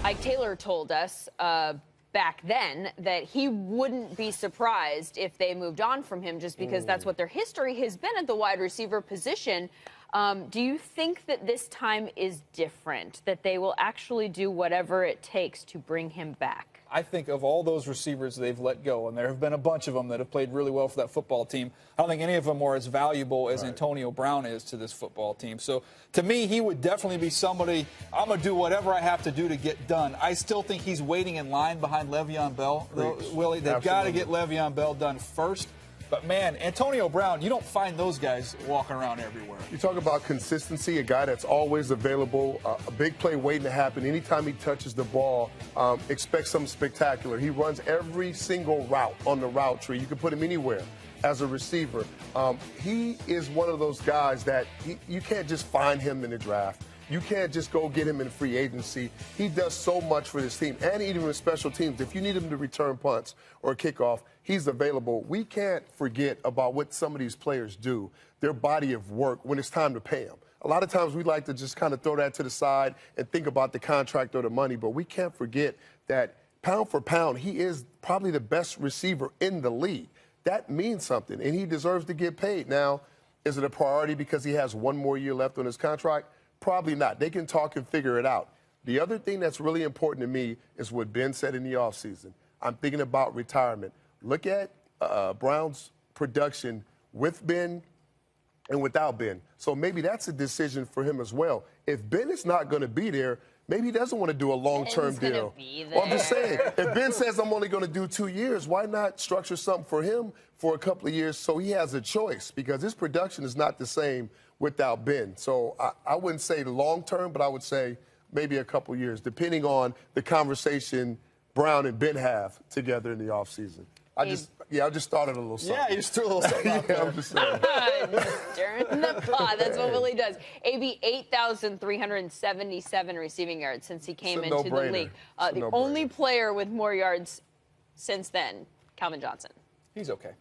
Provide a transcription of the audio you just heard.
Ike Taylor told us back then that he wouldn't be surprised if they moved on from him just because that's what their history has been at the wide receiver position. Do you think that this time is different, that they will actually do whatever it takes to bring him back? I think of all those receivers they've let go, and there have been a bunch of them that have played really well for that football team, I don't think any of them are as valuable as Antonio Brown is to this football team. So to me, he would definitely be somebody, I'm going to do whatever I have to do to get done. I still think he's waiting in line behind Le'Veon Bell. Willie, they've got to get Le'Veon Bell done first. But, man, Antonio Brown, you don't find those guys walking around everywhere. You talk about consistency, a guy that's always available, a big play waiting to happen. Anytime he touches the ball, expect something spectacular. He runs every single route on the route tree. You can put him anywhere as a receiver. He is one of those guys that you can't just find him in the draft. You can't just go get him in free agency. He does so much for this team, and even with special teams. If you need him to return punts or kickoff, he's available. We can't forget about what some of these players do, their body of work, when it's time to pay them. A lot of times we like to just kind of throw that to the side and think about the contract or the money, but we can't forget that pound for pound, he is probably the best receiver in the league. That means something, and he deserves to get paid. Now, is it a priority because he has one more year left on his contract? Probably not. They can talk and figure it out. The other thing that's really important to me is what Ben said in the offseason. I'm thinking about retirement. Look at Brown's production with Ben and without Ben. So maybe that's a decision for him as well. If Ben is not going to be there, maybe he doesn't want to do a long-term deal. Well, I'm just saying, if Ben says I'm only going to do 2 years, why not structure something for him for a couple of years so he has a choice? Because his production is not the same without Ben. So I wouldn't say long-term, but I would say maybe a couple of years, depending on the conversation Brown and Ben have together in the offseason. I just started a little something. Yeah, you just threw a little something out there. I'm just saying. Stirring the pot. That's what Willie does. AB, 8,377 receiving yards since he came into the league. The only player with more yards since then, Calvin Johnson. He's okay.